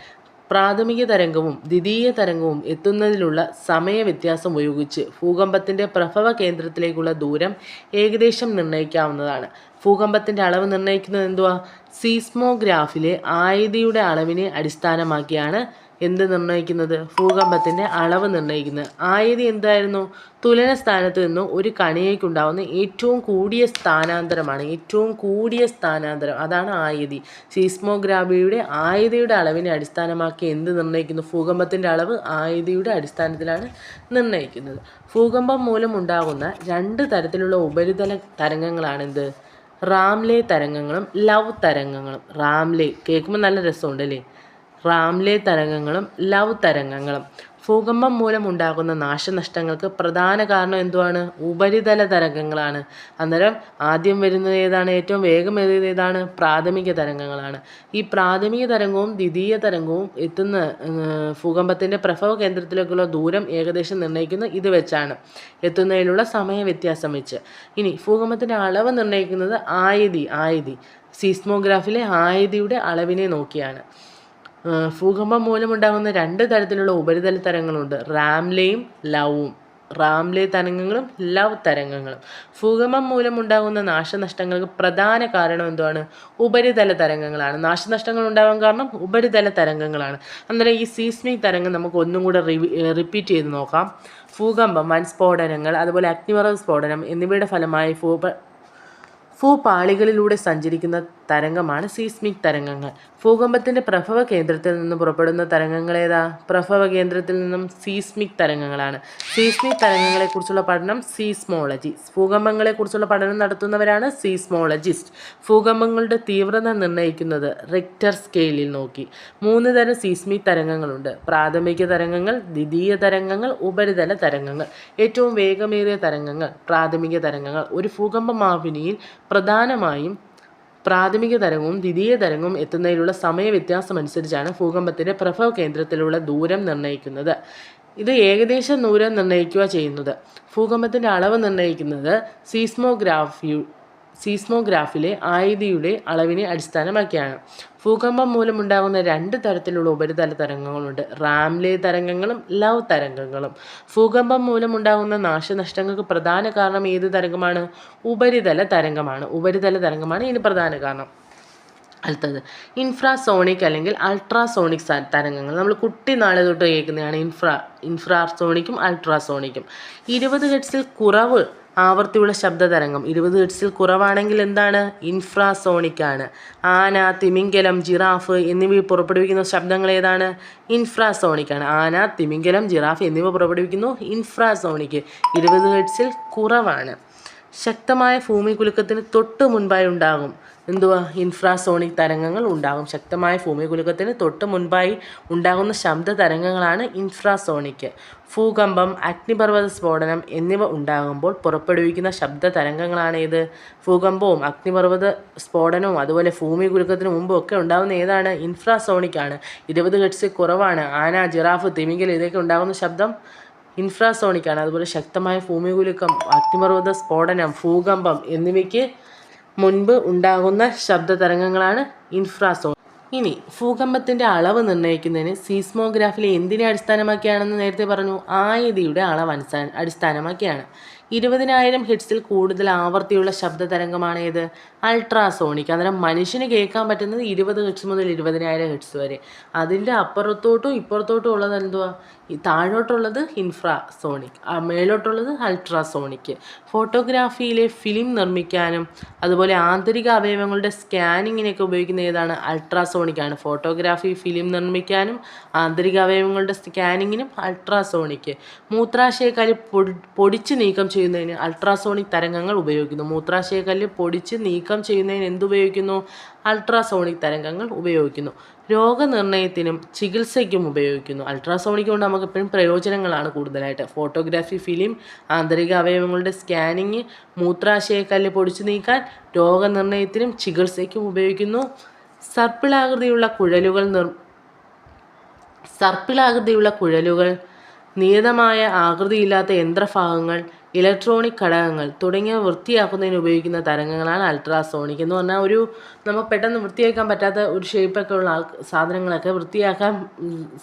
പ്രാഥമിക തരംഗവും ദ്വിതീയ തരംഗവും എത്തുന്നതിലുള്ള സമയവ്യത്യാസം ഉപയോഗിച്ച് ഭൂകമ്പത്തിൻ്റെ പ്രഭവ കേന്ദ്രത്തിലേക്കുള്ള ദൂരം ഏകദേശം നിർണ്ണയിക്കാവുന്നതാണ്. ഭൂകമ്പത്തിൻ്റെ അളവ് നിർണ്ണയിക്കുന്നത് എന്തുവാ? സീസ്മോഗ്രാഫിലെ ആയതിയുടെ അളവിനെ അടിസ്ഥാനമാക്കിയാണ് എന്ത് നിർണ്ണയിക്കുന്നത്? ഭൂകമ്പത്തിൻ്റെ അളവ് നിർണ്ണയിക്കുന്നത്. ആയതി എന്തായിരുന്നു? തുലന സ്ഥാനത്ത് നിന്ന് ഒരു കണികയ്ക്കുണ്ടാവുന്ന ഏറ്റവും കൂടിയ സ്ഥാനാന്തരമാണ്. ഏറ്റവും കൂടിയ സ്ഥാനാന്തരം, അതാണ് ആയതി. സീസ്മോഗ്രാഫിയുടെ ആയതിയുടെ അളവിനെ അടിസ്ഥാനമാക്കി എന്ത് നിർണ്ണയിക്കുന്നു? ഭൂകമ്പത്തിൻ്റെ അളവ് ആയതിയുടെ അടിസ്ഥാനത്തിലാണ് നിർണ്ണയിക്കുന്നത്. ഭൂകമ്പം മൂലം ഉണ്ടാകുന്ന 2 തരത്തിലുള്ള ഉപരിതല തരംഗങ്ങളാണെന്ത്? റാംലെ തരംഗങ്ങളും ലവ് തരംഗങ്ങളും. റാംലെ കേൾക്കുമ്പോൾ നല്ല രസമുണ്ടല്ലേ? റാംലെ തരംഗങ്ങളും ലവ് തരംഗങ്ങളും. ഭൂകമ്പം മൂലമുണ്ടാകുന്ന നാശനഷ്ടങ്ങൾക്ക് പ്രധാന കാരണം എന്തുവാണ്? ഉപരിതല തരംഗങ്ങളാണ്. അന്നേരം ആദ്യം വരുന്നത് ഏതാണ്? ഏറ്റവും വേഗമേറിയത് ഏതാണ്? പ്രാഥമിക തരംഗങ്ങളാണ്. ഈ പ്രാഥമിക തരംഗവും ദ്വിതീയ തരംഗവും എത്തുന്ന ഭൂകമ്പത്തിൻ്റെ പ്രഭവ കേന്ദ്രത്തിലേക്കുള്ള ദൂരം ഏകദേശം നിർണ്ണയിക്കുന്നത് ഇത് വെച്ചാണ്, എത്തുന്നതിലുള്ള സമയ വ്യത്യാസം വെച്ച്. ഇനി ഭൂകമ്പത്തിൻ്റെ അളവ് നിർണ്ണയിക്കുന്നത് ആയതി. സീസ്മോഗ്രാഫിലെ ആയതിയുടെ അളവിനെ നോക്കിയാണ്. ഭൂകമ്പം മൂലമുണ്ടാകുന്ന 2 തരത്തിലുള്ള ഉപരിതല തരംഗങ്ങളുണ്ട്, റാംലെയും ലവും. റാംലെ തരംഗങ്ങളും ലവ് തരംഗങ്ങളും. ഭൂകമ്പം മൂലമുണ്ടാകുന്ന നാശനഷ്ടങ്ങൾക്ക് പ്രധാന കാരണം എന്തുവാണ്? ഉപരിതല തരംഗങ്ങളാണ്. നാശനഷ്ടങ്ങൾ ഉണ്ടാകാൻ കാരണം ഉപരിതല തരംഗങ്ങളാണ്. അന്നേരം ഈ സീസ്മിക് തരംഗം നമുക്ക് ഒന്നും കൂടെ റിപ്പീറ്റ് ചെയ്ത് നോക്കാം. ഭൂകമ്പം, വൻ സ്ഫോടനങ്ങൾ, അതുപോലെ അഗ്നിപർവ്വത സ്ഫോടനം എന്നിവയുടെ ഫലമായി ഭൂപാളികളിലൂടെ സഞ്ചരിക്കുന്ന തരംഗമാണ് സീസ്മിക് തരംഗങ്ങൾ. ഭൂകമ്പത്തിൻ്റെ പ്രഭവ കേന്ദ്രത്തിൽ നിന്ന് പുറപ്പെടുന്ന തരംഗങ്ങൾ ഏതാ? പ്രഭവ കേന്ദ്രത്തിൽ നിന്നും സീസ്മിക് തരംഗങ്ങളാണ്. സീസ്മിക് തരംഗങ്ങളെക്കുറിച്ചുള്ള പഠനം സീസ്മോളജി. ഭൂകമ്പങ്ങളെക്കുറിച്ചുള്ള പഠനം നടത്തുന്നവരാണ് സീസ്മോളജിസ്റ്റ്. ഭൂകമ്പങ്ങളുടെ തീവ്രത നിർണ്ണയിക്കുന്നത് റിക്ടർ സ്കെയിലിൽ നോക്കി. 3 തരം സീസ്മിക് തരംഗങ്ങളുണ്ട്: പ്രാഥമിക തരംഗങ്ങൾ, ദ്വിതീയ തരംഗങ്ങൾ, ഉപരിതല തരംഗങ്ങൾ. ഏറ്റവും വേഗമേറിയ തരംഗങ്ങൾ പ്രാഥമിക തരംഗങ്ങൾ. ഒരു ഭൂകമ്പമാപിനിയിൽ പ്രധാനമായും പ്രാഥമിക തരംഗവും ദ്വിതീയ തരംഗവും എത്തുന്നതിലുള്ള സമയ വ്യത്യാസമനുസരിച്ചാണ് ഭൂകമ്പത്തിൻ്റെ പ്രഭവ കേന്ദ്രത്തിലുള്ള ദൂരം നിർണ്ണയിക്കുന്നത്. ഇത് ഏകദേശം ദൂരം നിർണ്ണയിക്കുക ചെയ്യുന്നത്. ഭൂകമ്പത്തിൻ്റെ അളവ് നിർണ്ണയിക്കുന്നത് സീസ്മോഗ്രാഫിലെ ആയതിയുടെ അളവിനെ അടിസ്ഥാനമാക്കിയാണ്. ഭൂകമ്പം മൂലമുണ്ടാകുന്ന 2 തരത്തിലുള്ള ഉപരിതല തരംഗങ്ങളുണ്ട്: റാംലെ തരംഗങ്ങളും ലവ് തരംഗങ്ങളും. ഭൂകമ്പം മൂലമുണ്ടാകുന്ന നാശനഷ്ടങ്ങൾക്ക് പ്രധാന കാരണം ഏത് തരംഗമാണ്? ഉപരിതല തരംഗമാണ് ഇതിന് പ്രധാന കാരണം. അടുത്തത് ഇൻഫ്രാസോണിക് അല്ലെങ്കിൽ അൾട്രാസോണിക് തരംഗങ്ങൾ. നമ്മൾ കുട്ടിനാളെ തൊട്ട് കേൾക്കുന്നതാണ് ഇൻഫ്രാസോണിക്കും അൾട്രാസോണിക്കും. 20 ഹെർട്സിൽ കുറവ് ആവർത്തിയുള്ള ശബ്ദ തരംഗം. 20 ഹെർട്സിൽ കുറവാണെങ്കിൽ എന്താണ്? ഇൻഫ്രാസോണിക് ആണ്. ആന, തിമിംഗലം, ജിറാഫ് എന്നിവ പുറപ്പെടുവിക്കുന്ന ശബ്ദങ്ങൾ ഏതാണ്? ഇൻഫ്രാസോണിക് ആണ്. ആന, തിമിംഗലം, ജിറാഫ് എന്നിവ പുറപ്പെടുവിക്കുന്നു ഇൻഫ്രാസോണിക്. 20 ഹെർട്സിൽ കുറവാണ്. ശക്തമായ ഭൂമികുലുക്കത്തിന് തൊട്ട് മുൻപായി ഉണ്ടാകും ഇൻഫ്രാസോണിക് തരംഗങ്ങൾ ഉണ്ടാകും. ശക്തമായ ഭൂമികുലുക്കത്തിന് തൊട്ട് മുൻപായി ഉണ്ടാകുന്ന ശബ്ദ തരംഗങ്ങളാണ് ഇൻഫ്രാസോണിക്. ഭൂകമ്പം, അഗ്നിപർവ്വത സ്ഫോടനം എന്നിവ ഉണ്ടാകുമ്പോൾ പുറപ്പെടുവിക്കുന്ന ശബ്ദ തരംഗങ്ങളാണ് ഏത്? ഭൂകമ്പവും അഗ്നിപർവ്വത സ്ഫോടനവും അതുപോലെ ഭൂമികുലുക്കത്തിന് മുമ്പും ഒക്കെ ഉണ്ടാകുന്ന ഏതാണ്? ഇൻഫ്രാസോണിക് ആണ്. 20 ഹെർട്സിൽ കുറവാണ്. ആന, ജിറാഫ്, തിമിംഗലം ഇതൊക്കെ ഉണ്ടാകുന്ന ശബ്ദം ഇൻഫ്രാസോണിക് ആണ്. അതുപോലെ ശക്തമായ ഭൂമികുലുക്കം, അഗ്നിപർവ്വത സ്ഫോടനം, ഭൂകമ്പം എന്നിവയ്ക്ക് മുൻപ് ഉണ്ടാകുന്ന ശബ്ദ തരംഗങ്ങളാണ് ഇൻഫ്രാസോണിക്. ഇനി ഭൂകമ്പത്തിൻ്റെ അളവ് നിർണ്ണയിക്കുന്നതിന് സീസ്മോഗ്രാഫിലെ എന്തിനെ അടിസ്ഥാനമാക്കിയാണെന്ന് നേരത്തെ പറഞ്ഞു? ആയതിയുടെ അളവ് അടിസ്ഥാനമാക്കിയാണ്. 20,000 ഹെർട്സിൽ കൂടുതൽ ആവർത്തിയുള്ള ശബ്ദ തരംഗമാണ് ഏത്? അൾട്രാസോണിക്. അന്നേരം മനുഷ്യന് കേൾക്കാൻ പറ്റുന്നത് 20 ഹെർട്സ് മുതൽ 20,000 ഹെർട്സ് വരെ. അതിൻ്റെ അപ്പുറത്തോട്ടും ഇപ്പുറത്തോട്ടും ഉള്ളത് എന്തുവാ? താഴോട്ടുള്ളത് ഇൻഫ്രാസോണിക്, മേലോട്ടുള്ളത് അൾട്രാസോണിക്. ഫോട്ടോഗ്രാഫിയിലെ ഫിലിം നിർമ്മിക്കാനും അതുപോലെ ആന്തരിക അവയവങ്ങളുടെ സ്കാനിങ്ങിനൊക്കെ ഉപയോഗിക്കുന്ന ഏതാണ്? അൾട്രാസോണിക് ആണ്. ഫോട്ടോഗ്രാഫി, ഫിലിം നിർമ്മിക്കാനും ആന്തരിക അവയവങ്ങളുടെ സ്കാനിങ്ങിനും അൾട്രാസോണിക്. മൂത്രാശയക്കല്ല് പൊടിച്ച് നീക്കം ചെയ്യുന്നതിന് അൾട്രാസോണിക് തരംഗങ്ങൾ ഉപയോഗിക്കുന്നു. മൂത്രാശയക്കല്ല് പൊടിച്ച് നീക്കം ചെയ്യുന്നതിന് എന്തുപയോഗിക്കുന്നു? അൾട്രാസോണിക് തരംഗങ്ങൾ ഉപയോഗിക്കുന്നു. രോഗനിർണയത്തിനും ചികിത്സയ്ക്കും ഉപയോഗിക്കുന്നു. അൾട്രാസോണിക് കൊണ്ട് നമുക്ക് എപ്പോഴും പ്രയോജനങ്ങളാണ് കൂടുതലായിട്ട്. ഫോട്ടോഗ്രാഫി, ഫിലിം, ആന്തരിക അവയവങ്ങളുടെ സ്കാനിങ്, മൂത്രാശയക്കല്ല് പൊടിച്ചു നീക്കാൻ, രോഗനിർണയത്തിനും ചികിത്സയ്ക്കും ഉപയോഗിക്കുന്നു. സർപ്പിളാകൃതിയുള്ള കുഴലുകൾ, നിയതമായ ആകൃതിയില്ലാത്ത യന്ത്രഭാഗങ്ങൾ, ഇലക്ട്രോണിക് ഘടകങ്ങൾ തുടങ്ങിയവ വൃത്തിയാക്കുന്നതിന് ഉപയോഗിക്കുന്ന തരംഗങ്ങളാണ് അൾട്രാസോണിക്. എന്ന് പറഞ്ഞാൽ നമുക്ക് പെട്ടെന്ന് വൃത്തിയാക്കാൻ പറ്റാത്ത ഒരു ഷേപ്പൊക്കെ ഉള്ള സാധനങ്ങളൊക്കെ വൃത്തിയാക്കാൻ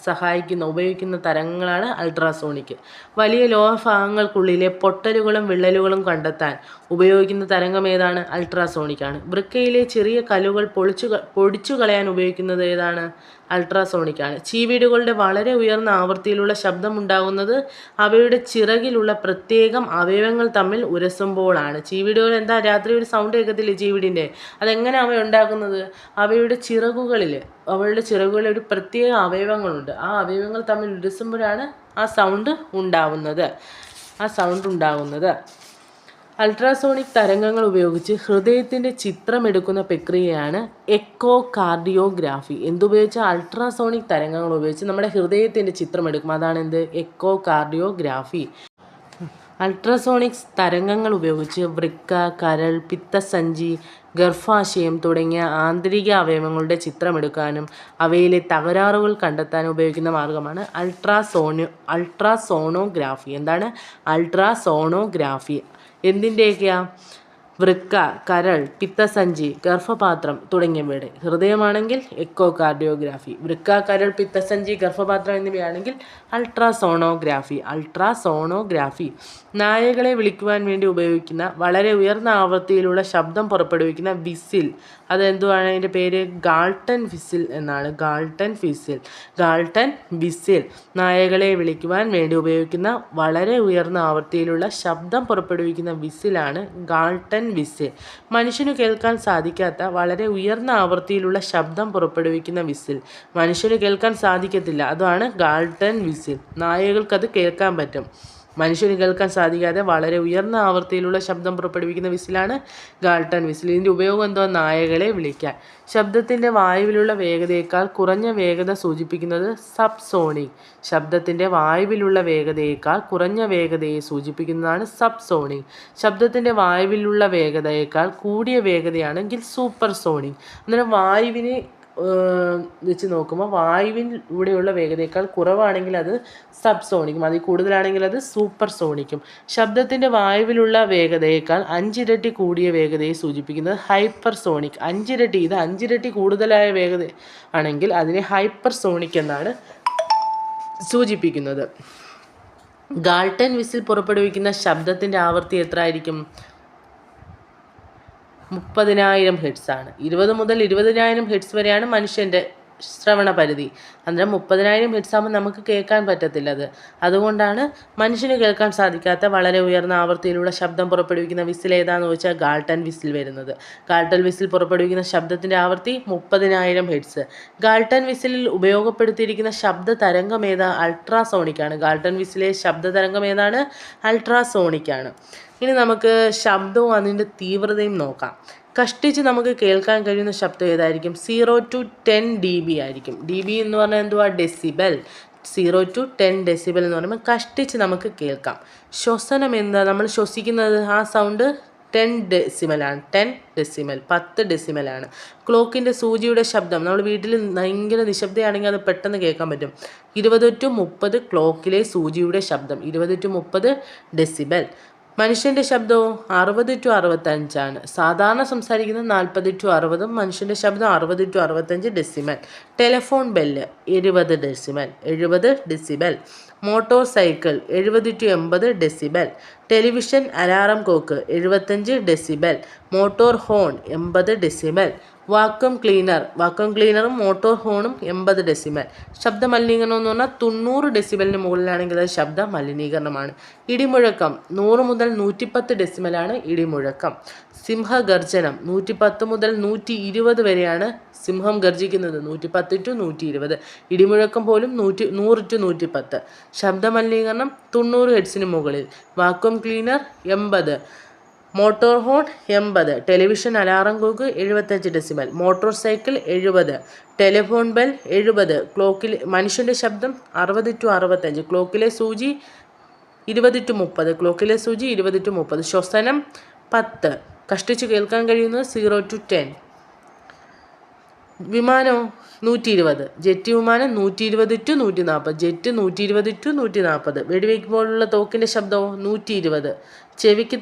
ഉപയോഗിക്കുന്ന തരംഗങ്ങളാണ് അൾട്രാസോണിക്. വലിയ ലോഹഭാഗങ്ങൾക്കുള്ളിലെ പൊട്ടലുകളും വിള്ളലുകളും കണ്ടെത്താൻ ഉപയോഗിക്കുന്ന തരംഗം ഏതാണ്? അൾട്രാസോണിക് ആണ്. വൃക്കയിലെ ചെറിയ കല്ലുകൾ പൊടിച്ചു കളയാൻ ഉപയോഗിക്കുന്നത് ഏതാണ്? അൾട്രാസോണിക് ആണ്. ചീവീടുകളുടെ വളരെ ഉയർന്ന ആവൃത്തിയിലുള്ള ശബ്ദമുണ്ടാകുന്നത് അവയുടെ ചിറകിലുള്ള പ്രത്യേകം അവയവങ്ങൾ തമ്മിൽ ഉരസുമ്പോഴാണ്. ചീവീടുകൾ എന്താ? രാത്രി ഒരു സൗണ്ട് കേൾക്കത്തില്ലേ ചീവീടിൻ്റെ? അതെങ്ങനെ അവ ഉണ്ടാക്കുന്നത്? അവയുടെ ചിറകുകളിൽ ഒരു പ്രത്യേക അവയവങ്ങളുണ്ട്. ആ അവയവങ്ങൾ തമ്മിൽ ഉരസുമ്പോഴാണ് ആ സൗണ്ട് ഉണ്ടാകുന്നത്. അൾട്രാസോണിക് തരംഗങ്ങൾ ഉപയോഗിച്ച് ഹൃദയത്തിൻ്റെ ചിത്രമെടുക്കുന്ന പ്രക്രിയയാണ് എക്കോകാർഡിയോഗ്രാഫി. എന്തുപയോഗിച്ചാൽ അൾട്രാസോണിക് തരംഗങ്ങൾ ഉപയോഗിച്ച് നമ്മുടെ ഹൃദയത്തിൻ്റെ ചിത്രമെടുക്കും. അതാണ് എക്കോകാർഡിയോഗ്രാഫി. അൾട്രാസോണിക് തരംഗങ്ങൾ ഉപയോഗിച്ച് വൃക്ക, കരൾ, പിത്തസഞ്ചി, ഗർഭാശയം തുടങ്ങിയ ആന്തരിക അവയവങ്ങളുടെ ചിത്രമെടുക്കാനും അവയിലെ തകരാറുകൾ കണ്ടെത്താനും ഉപയോഗിക്കുന്ന മാർഗമാണ് അൾട്രാസോണോഗ്രാഫി. എന്താണ് അൾട്രാസോണോഗ്രാഫി? എന്തിൻ്റെയൊക്കെയാ? വൃക്ക, കരൾ, പിത്തസഞ്ചി, ഗർഭപാത്രം തുടങ്ങിയവയുടെ. ഹൃദയമാണെങ്കിൽ എക്കോകാർഡിയോഗ്രാഫി. വൃക്ക, കരൾ, പിത്തസഞ്ചി, ഗർഭപാത്രം എന്നിവയാണെങ്കിൽ അൾട്രാസോണോഗ്രാഫി. നായകളെ വിളിക്കുവാൻ വേണ്ടി ഉപയോഗിക്കുന്ന വളരെ ഉയർന്ന ആവൃത്തിയിലുള്ള ശബ്ദം പുറപ്പെടുവിക്കുന്ന വിസിൽ, അതെന്തുവാണ്? അതിൻ്റെ പേര് ഗാൾട്ടൺ വിസിൽ എന്നാണ്. ഗാൾട്ടൺ വിസിൽ നായകളെ വിളിക്കുവാൻ വേണ്ടി ഉപയോഗിക്കുന്ന വളരെ ഉയർന്ന ആവൃത്തിയിലുള്ള ശബ്ദം പുറപ്പെടുവിക്കുന്ന വിസിലാണ് ഗാൾട്ടൺ വിസിൽ. മനുഷ്യന് കേൾക്കാൻ സാധിക്കാത്ത വളരെ ഉയർന്ന ആവൃത്തിയിലുള്ള ശബ്ദം പുറപ്പെടുവിക്കുന്ന വിസിൽ മനുഷ്യന് കേൾക്കാൻ സാധിക്കത്തില്ല. അതാണ് ഗാൾട്ടൺ വിസിൽ. നായകൾക്കത് കേൾക്കാൻ പറ്റും. മനുഷ്യന് കേൾക്കാൻ സാധിക്കാതെ വളരെ ഉയർന്ന ആവൃത്തിയിലുള്ള ശബ്ദം പുറപ്പെടുവിക്കുന്ന വിസിലാണ് ഗാൾട്ടൺ വിസിൽ. ഇതിൻ്റെ ഉപയോഗം എന്തോ? നായകളെ വിളിക്കാൻ. ശബ്ദത്തിൻ്റെ വായുവിലുള്ള വേഗതയേക്കാൾ കുറഞ്ഞ വേഗത സൂചിപ്പിക്കുന്നത് സബ്സോണിക്. ശബ്ദത്തിൻ്റെ വായുവിലുള്ള വേഗതയേക്കാൾ കുറഞ്ഞ വേഗതയെ സൂചിപ്പിക്കുന്നതാണ് സബ്സോണിക്. ശബ്ദത്തിൻ്റെ വായുവിലുള്ള വേഗതയേക്കാൾ കൂടിയ വേഗതയാണെങ്കിൽ സൂപ്പർസോണിക്. അന്നേരം വായുവിന് വെച്ച് നോക്കുമ്പോൾ വായുവിലൂടെയുള്ള വേഗതയേക്കാൾ കുറവാണെങ്കിൽ അത് സബ് സോണിക്കും, അതിൽ കൂടുതലാണെങ്കിൽ അത് സൂപ്പർ സോണിക്കും. ശബ്ദത്തിൻ്റെ വായുവിലുള്ള വേഗതയേക്കാൾ 5 ഇരട്ടി കൂടിയ വേഗതയെ സൂചിപ്പിക്കുന്നത് ഹൈപ്പർ സോണിക്. 5 ഇരട്ടി, ഇത് 5 ഇരട്ടി കൂടുതലായ വേഗത ആണെങ്കിൽ അതിനെ ഹൈപ്പർ സോണിക് എന്നാണ് സൂചിപ്പിക്കുന്നത്. ഗാൾട്ടൻ വിസിൽ പുറപ്പെടുവിക്കുന്ന ശബ്ദത്തിൻ്റെ ആവൃത്തി എത്ര ആയിരിക്കും? 30,000 ഹെർട്സ് ആണ്. 20 മുതൽ 20,000 ഹെർട്സ് വരെയാണ് മനുഷ്യൻ്റെ ശ്രവണ പരിധി. അന്നേരം 30,000 ഹെർട്സ് ആകുമ്പോൾ നമുക്ക് കേൾക്കാൻ പറ്റത്തില്ല. അതുകൊണ്ടാണ് മനുഷ്യന് കേൾക്കാൻ സാധിക്കാത്ത വളരെ ഉയർന്ന ആവൃത്തിയിലുള്ള ശബ്ദം പുറപ്പെടുവിക്കുന്ന വിസിൽ ഏതാണെന്ന് ചോദിച്ചാൽ ഗാൾട്ടൻ വിസിൽ വരുന്നത്. ഗാൾട്ടൻ വിസിൽ പുറപ്പെടുവിക്കുന്ന ശബ്ദത്തിൻ്റെ ആവൃത്തി 30,000 ഹെർട്സ്. ഗാൾട്ടൻ വിസിലിൽ ഉപയോഗപ്പെടുത്തിയിരിക്കുന്ന ശബ്ദ തരംഗം ഏതാ? അൾട്രാസോണിക്കാണ്. ഗാൾട്ടൻ വിസിലെ ശബ്ദ തരംഗം ഏതാണ്? അൾട്രാസോണിക്കാണ്. ഇനി നമുക്ക് ശബ്ദവും അതിൻ്റെ തീവ്രതയും നോക്കാം. കഷ്ടിച്ച് നമുക്ക് കേൾക്കാൻ കഴിയുന്ന ശബ്ദം ഏതായിരിക്കും? 0 to 10 dB ആയിരിക്കും. dB എന്ന് പറഞ്ഞാൽ എന്തുവാ? ഡെസിബൽ. 0 to 10 ഡെസിബൽ എന്ന് പറയുമ്പോൾ കഷ്ടിച്ച് നമുക്ക് കേൾക്കാം. ശ്വസനം എന്താ? നമ്മൾ ശ്വസിക്കുന്നത് ആ സൗണ്ട് 10 ഡെസിമലാണ്. 10 ഡെസിമൽ, 10 ഡെസിമലാണ്. ക്ലോക്കിൻ്റെ സൂചിയുടെ ശബ്ദം നമ്മൾ വീട്ടിൽ ഭയങ്കര നിശബ്ദയാണെങ്കിൽ അത് പെട്ടെന്ന് കേൾക്കാൻ പറ്റും. 20 to 30 ക്ലോക്കിലെ സൂചിയുടെ ശബ്ദം, 20 to 30 ഡെസിബൽ. മനുഷ്യൻ്റെ ശബ്ദവും 60 to 65 ആണ്. സാധാരണ സംസാരിക്കുന്നത് 40 to 60, മനുഷ്യൻ്റെ ശബ്ദം 60 to 65 decimal. Telephone bell 70 decimal, 70 decibel. Motor cycle 70 to 80 decibel. Television alarm clock 75 decibel. Motor horn 80 decibel. Vacuum ക്ലീനറും മോട്ടോർ ഹോണും 80 ഡെസിബൽ. ശബ്ദ മലിനീകരണം എന്ന് പറഞ്ഞാൽ 90 ഡെസിബലിന് മുകളിലാണെങ്കിൽ അത് ശബ്ദ മലിനീകരണമാണ്. ഇടിമുഴക്കം 100 മുതൽ 110 ഡെസിബലാണ് ഇടിമുഴക്കം. സിംഹഗർജനം 110 മുതൽ 120 വരെയാണ് സിംഹം ഗർജിക്കുന്നത്. 110 to 120. ഇടിമുഴക്കം പോലും 100 to 110. ശബ്ദ മലിനീകരണം 90 ഹെർട്സിന് മുകളിൽ. Vacuum cleaner 80. Motor horn 80. Television alarm clock 75 decibel. Motor cycle 70. Telephone bell 70. ക്ലോക്കിൽ മനുഷ്യൻ്റെ ശബ്ദം 60 to 65. ക്ലോക്കിലെ സൂചി 20 to 30. ക്ലോക്കിലെ സൂചി 20 to 30. ശ്വസനം 10. കഷ്ടിച്ച് കേൾക്കാൻ കഴിയുന്നത് 0 to 10. വിമാനം 120. ജെറ്റ് വിമാനം 120 to 140. Jet 120 to 140. വെടിവെക്കുമ്പോഴുള്ള തോക്കിൻ്റെ ശബ്ദവും 120. ചെവിക്ക്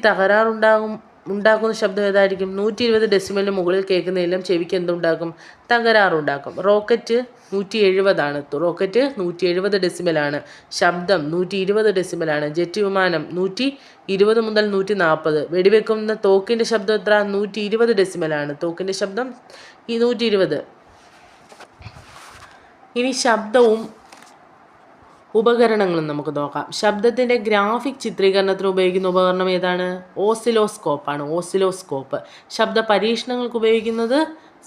ഉണ്ടാക്കുന്ന ശബ്ദം ഏതായിരിക്കും? 120 ഡെസിമലിന് മുകളിൽ കേൾക്കുന്നതെല്ലാം ചെവിക്ക് എന്തുണ്ടാക്കും? തകരാറുണ്ടാക്കും. റോക്കറ്റ് 170 ആണ്. റോക്കറ്റ് 170 ഡെസിമലാണ്. ശബ്ദം 120 ഡെസിമലാണ്. ജെറ്റ് വിമാനം 120 മുതൽ 140. വെടിവെക്കുന്ന തോക്കിൻ്റെ ശബ്ദം എത്ര? 120 ഡെസിമലാണ്. തോക്കിൻ്റെ ശബ്ദം 120. ഇനി ശബ്ദവും ഉപകരണങ്ങളും നമുക്ക് നോക്കാം. ശബ്ദത്തിൻ്റെ ഗ്രാഫിക് ചിത്രീകരണത്തിന് ഉപയോഗിക്കുന്ന ഉപകരണം ഏതാണ്? ഓസിലോസ്കോപ്പാണ്. ഓസിലോസ്കോപ്പ്. ശബ്ദ പരീക്ഷണങ്ങൾക്ക് ഉപയോഗിക്കുന്നത്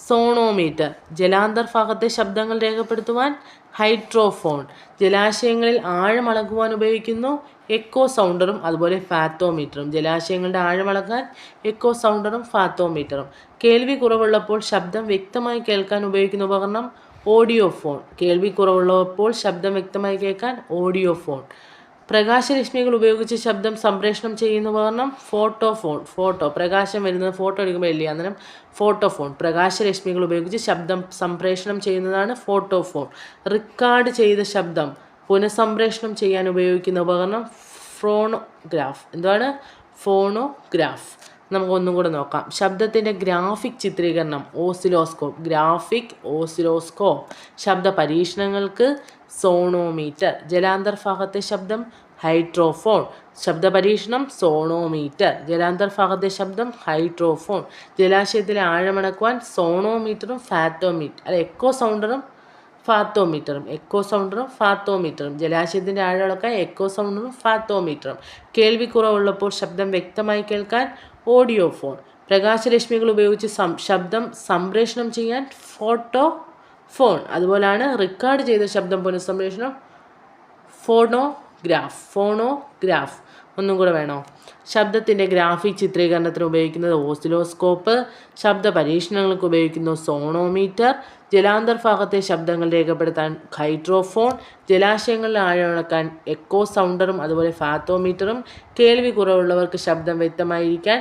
സോണോമീറ്റർ. ജലാന്തർഭാഗത്തെ ശബ്ദങ്ങൾ രേഖപ്പെടുത്തുവാൻ ഹൈഡ്രോഫോൺ. ജലാശയങ്ങളിൽ ആഴം അളക്കുവാൻ ഉപയോഗിക്കുന്നു എക്കോ സൗണ്ടറും അതുപോലെ ഫാത്തോമീറ്ററും. ജലാശയങ്ങളുടെ ആഴമളക്കാൻ എക്കോ സൗണ്ടറും ഫാത്തോമീറ്ററും. കേൾവി കുറവുള്ളപ്പോൾ ശബ്ദം വ്യക്തമായി കേൾക്കാൻ ഉപയോഗിക്കുന്ന ഉപകരണം ഓഡിയോഫോൺ. കേൾവി കുറവുള്ളപ്പോൾ ശബ്ദം വ്യക്തമായി കേൾക്കാൻ ഓഡിയോഫോൺ. പ്രകാശരശ്മികൾ ഉപയോഗിച്ച് ശബ്ദം സംപ്രേഷണം ചെയ്യുന്ന ഉപകരണം ഫോട്ടോഫോൺ. പ്രകാശം വരുന്നത് ഫോട്ടോ എടുക്കുമ്പോൾ ഇല്ലേ, അന്നേരം ഫോട്ടോഫോൺ. പ്രകാശരശ്മികൾ ഉപയോഗിച്ച് ശബ്ദം സംപ്രേഷണം ചെയ്യുന്നതാണ് ഫോട്ടോഫോൺ. റെക്കോർഡ് ചെയ്ത ശബ്ദം പുനഃസംപ്രേഷണം ചെയ്യാൻ ഉപയോഗിക്കുന്ന ഉപകരണം ഫോണോഗ്രാഫ്. എന്താണ്? ഫോണോഗ്രാഫ്. നമുക്ക് ഒന്നും കൂടെ നോക്കാം. ശബ്ദത്തിൻ്റെ ഗ്രാഫിക് ചിത്രീകരണം ഓസിലോസ്കോപ്പ്. ശബ്ദ പരീക്ഷണങ്ങൾക്ക് സോണോമീറ്റർ. ജലാന്തർഭാഗത്തെ ശബ്ദം ഹൈഡ്രോഫോൺ. ശബ്ദ പരീക്ഷണം സോണോമീറ്റർ. ജലാന്തർഭാഗത്തെ ശബ്ദം ഹൈഡ്രോഫോൺ. ജലാശയത്തിലെ ആഴമളക്കുവാൻ സോണോമീറ്ററും എക്കോ സൗണ്ടറും ഫാത്തോമീറ്ററും. ജലാശയത്തിൻ്റെ ആഴമളക്കാൻ എക്കോ സൗണ്ടറും ഫാത്തോമീറ്ററും. കേൾവി കുറവുള്ളപ്പോൾ ശബ്ദം വ്യക്തമായി കേൾക്കാൻ ഓഡിയോഫോൺ. പ്രകാശരശ്മികൾ ഉപയോഗിച്ച് ശബ്ദം സംപ്രേഷണം ചെയ്യാൻ ഫോട്ടോഫോൺ. അതുപോലെയാണ് റെക്കോർഡ് ചെയ്ത ശബ്ദം പുനഃസംപ്രേഷണം ഫോണോഗ്രാഫ്. ഒന്നും കൂടെ വേണോ? ശബ്ദത്തിൻ്റെ ഗ്രാഫിക് ചിത്രീകരണത്തിന് ഉപയോഗിക്കുന്നത് ഓസിലോസ്കോപ്പ്. ശബ്ദ പരീക്ഷണങ്ങൾക്ക് ഉപയോഗിക്കുന്നു സോണോമീറ്റർ. ജലാന്തർഭാഗത്തെ ശബ്ദങ്ങൾ രേഖപ്പെടുത്താൻ ഹൈഡ്രോഫോൺ. ജലാശയങ്ങളിൽ ആഴമളക്കാൻ എക്കോ സൗണ്ടറും അതുപോലെ ഫാത്തോമീറ്ററും. കേൾവി കുറവുള്ളവർക്ക് ശബ്ദം വ്യക്തമായിരിക്കാൻ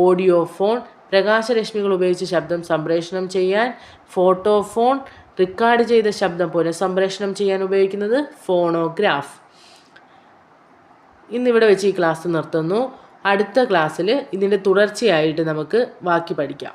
ഓഡിയോഫോൺ. പ്രകാശരശ്മികൾ ഉപയോഗിച്ച് ശബ്ദം സംപ്രേഷണം ചെയ്യാൻ ഫോട്ടോഫോൺ. റെക്കോർഡ് ചെയ്ത ശബ്ദം പുനഃസംപ്രേഷണം ചെയ്യാൻ ഉപയോഗിക്കുന്നത് ഫോണോഗ്രാഫ്. ഇന്നിവിടെ വെച്ച് ഈ ക്ലാസ് നിർത്തുന്നു. അടുത്ത ക്ലാസ്സിൽ ഇതിൻ്റെ തുടർച്ചയായിട്ട് നമുക്ക് ബാക്കി പഠിക്കാം.